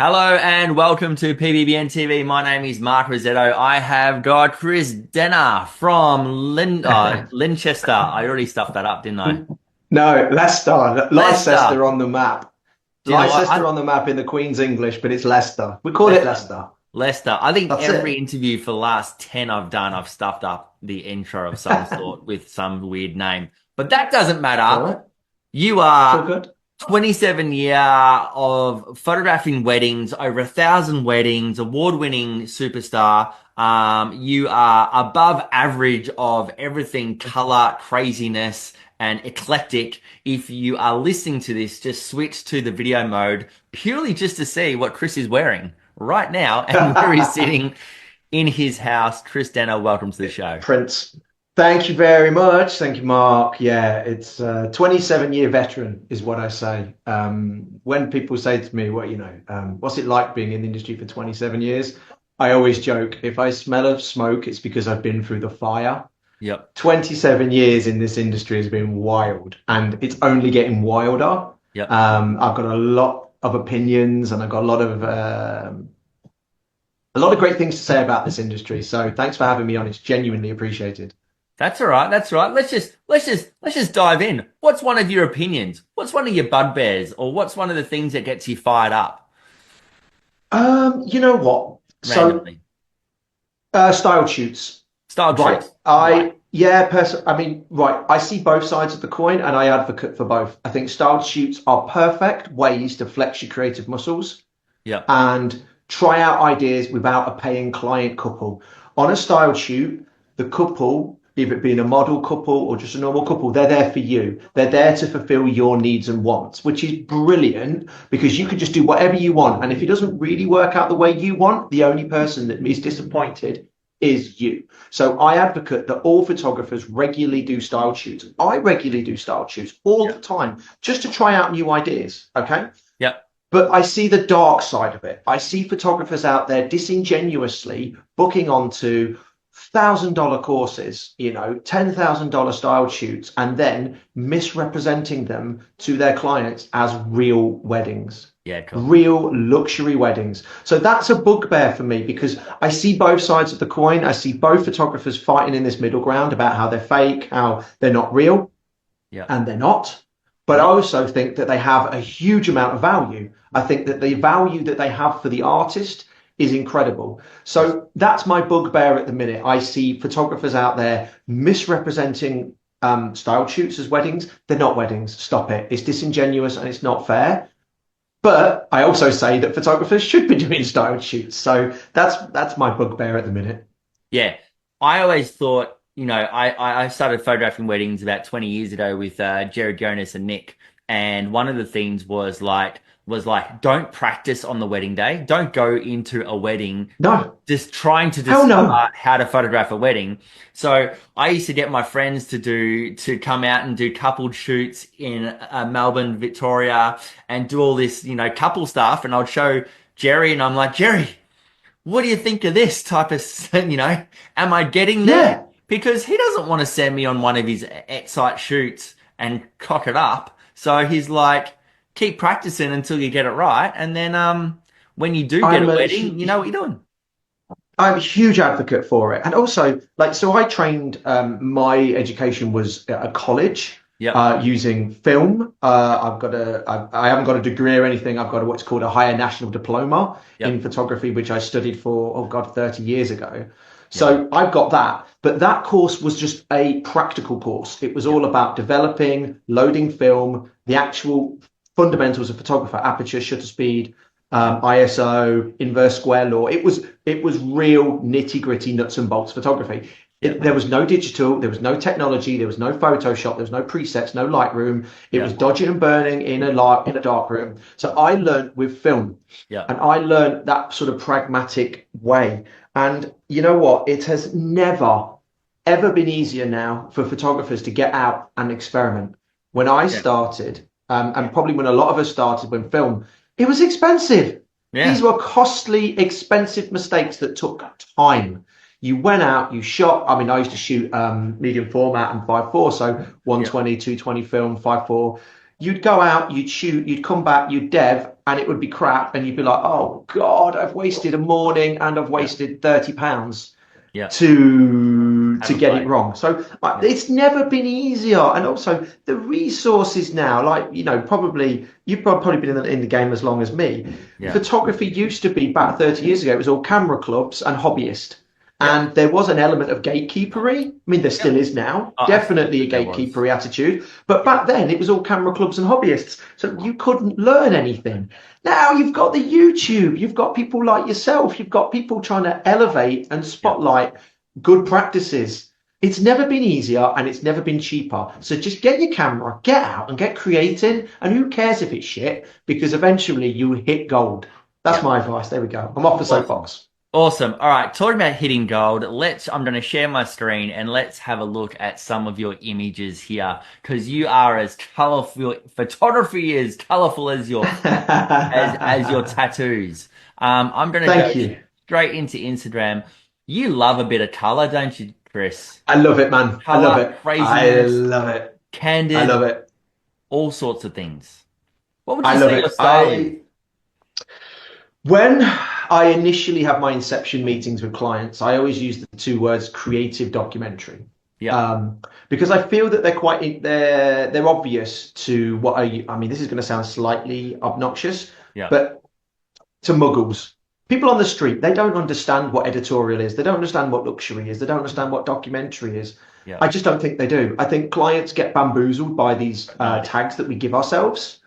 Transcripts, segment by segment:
Hello and welcome to PPBN TV. My name is Mark Rosetto. I have got Chris Denner from Linchester. I already stuffed that up, didn't I? No, Leicester. Leicester. Leicester on the map. Do you know what? Leicester on the map in the Queen's English, but it's Leicester. We call it Leicester. Leicester. Leicester. I think That's every it. interview for the last 10 I've done, I've stuffed up the intro of some sort with some weird name. But that doesn't It's all matter. right. You It's all are good. 27 year of photographing weddings, over 1,000 weddings, award-winning superstar. You are above average of everything color, craziness, and eclectic. If you are listening to this, just switch to the video mode purely just to see what Chris is wearing right now and where he's sitting in his house. Chris Denner, welcome to the show. Prince. Thank you very much. Thank you, Mark. Yeah, it's 27-year veteran is what I say. When people say to me, what's it like being in the industry for 27 years? I always joke, if I smell of smoke, it's because I've been through the fire. Yep. 27 years in this industry has been wild, and it's only getting wilder. Yep. I've got a lot of opinions, and I've got a lot of great things to say about this industry. So thanks for having me on. It's genuinely appreciated. That's all right. That's all right. Let's just dive in. What's one of your opinions? What's one of your bugbears, or what's one of the things that gets you fired up You know what? So, randomly? style shoots, Style right? shoots. Right. Right. I see both sides of the coin, and I advocate for both. I think style shoots are perfect ways to flex your creative muscles Yeah. and try out ideas without a paying client couple. On a style shoot, the couple, either it being a model couple or just a normal couple, they're there for you. They're there to fulfill your needs and wants, which is brilliant because you can just do whatever you want. And if it doesn't really work out the way you want, the only person that is disappointed is you. So I advocate that all photographers regularly do style shoots. I regularly do style shoots all the time just to try out new ideas. Okay. Yeah. But I see the dark side of it. I see photographers out there disingenuously booking onto $1,000 courses, $10,000 style shoots, and then misrepresenting them to their clients as real weddings, Yeah. Cool. real luxury weddings. So that's a bugbear for me because I see both sides of the coin. I see both photographers fighting in this middle ground about how they're fake, how they're not real, Yeah. and they're not. But I also think that they have a huge amount of value. I think that the value that they have for the artist is incredible. So that's my bugbear at the minute. I see photographers out there misrepresenting style shoots as weddings. They're not weddings. Stop it. It's disingenuous and it's not fair. But I also say that photographers should be doing style shoots. So that's my bugbear at the minute. Yeah. I always thought, I started photographing weddings about 20 years ago with Jared Jonas and Nick. And one of the things was like, don't practice on the wedding day. Don't go into a wedding No, just trying to hell discover no. how to photograph a wedding. So I used to get my friends to come out and do coupled shoots in Melbourne, Victoria, and do all this, couple stuff. And I'd show Jerry, and I'm like, Jerry, what do you think of this type of, am I getting there? Yeah. Because he doesn't want to send me on one of his site shoots and cock it up. So he's like, keep practicing until you get it right. And then when you do get I'm a a wedding, you know what you're doing. I'm a huge advocate for it. And also, so I trained, my education was at a college Yep. using film. I haven't got a degree or anything. I've got what's called a higher national diploma in Yep. photography, which I studied for, oh God, 30 years ago. Yep. So I've got that. But that course was just a practical course. It was Yep. all about developing, loading film, the actual fundamentals of photographer, aperture, shutter speed, ISO, inverse square law. It was real nitty gritty nuts and bolts photography. Yep. There was no digital, there was no technology, there was no Photoshop, there was no presets, no Lightroom. It was Yep. dodging and burning in a dark room. So I learned with film, Yep. and I learned that sort of pragmatic way. And you know what? It has never ever been easier now for photographers to get out and experiment. When I Yeah. started, and probably when a lot of us started when film, it was expensive. Yeah. These were costly, expensive mistakes that took time. You went out, you shot. I mean, I used to shoot medium format and 5.4, so Yep. 120, 220 film, 5.4. you'd go out, you'd shoot, you'd come back, you'd dev, and it would be crap, and you'd be like, oh God, I've wasted a morning and I've Yeah. wasted £30 Yeah. to Haven't get it played. wrong. So Yeah. it's never been easier. And also the resources now, like, probably you've probably been in the game as long as me. Yeah. Photography used to be back 30 years ago, it was all camera clubs and hobbyists. Yep. And there was an element of gatekeepery. I mean, there still Yep. is now, Oh, definitely a absolutely there was. gatekeepery attitude. But Yeah. back then, it was all camera clubs and hobbyists. So you couldn't learn anything. Now you've got the YouTube, you've got people like yourself, you've got people trying to elevate and Yeah. spotlight good practices. It's never been easier and it's never been cheaper. So just get your camera, get out and get creating. And who cares if it's shit? Because eventually you hit gold. That's Yeah. my advice. There we go. I'm off the Awesome. soapbox. Awesome. All right. Talking about hitting gold, I'm going to share my screen and let's have a look at some of your images here because you are as colorful, photography is colorful as as your tattoos. I'm going to go Thank you. straight into Instagram. You love a bit of color, don't you, Chris? I love it, man. I love Color, it. I craziness, love it. I candid, love it. all sorts of things. What would you I love say your it. style is? When I initially have my inception meetings with clients, I always use the two words creative documentary. Yeah. Um, because I feel that they're obvious to I mean, this is going to sound slightly obnoxious, Yeah. but to muggles. People on the street, they don't understand what editorial is. They don't understand what luxury is. They don't understand what documentary is. Yeah. I just don't think they do. I think clients get bamboozled by these No. tags that we give ourselves.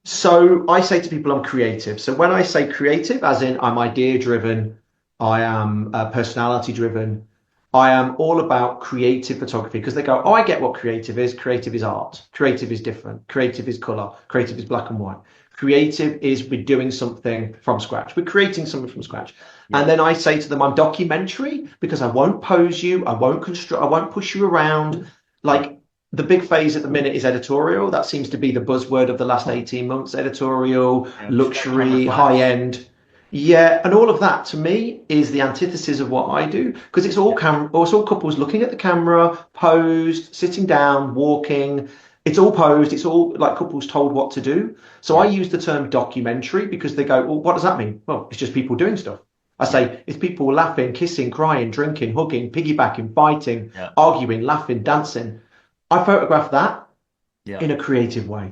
So I say to people, I'm creative. So when I say creative, as in I'm idea driven, I am personality driven, I am all about creative photography because they go, oh, I get what creative is. Creative is art. Creative is different. Creative is color. Creative is black and white. Creative is we're doing something from scratch. We're creating something from scratch. Yeah. And then I say to them, I'm documentary because I won't pose you. I won't construct. I won't push you around. Yeah. Like the big phase at the minute is editorial. That seems to be the buzzword of the last 18 months. Editorial, Yeah. Just go camera luxury, high flash. end. Yeah, and all of that to me is the antithesis of what I do because Yeah. it's all couples looking at the camera, posed, sitting down, walking. It's all posed. It's all like couples told what to do. So I Yeah. use the term documentary because they go, well, what does that mean? Well, it's just people doing stuff. I Yeah. say it's people laughing, kissing, crying, drinking, hugging, piggybacking, fighting, Yeah. arguing, laughing, dancing. I photograph that Yeah. in a creative way.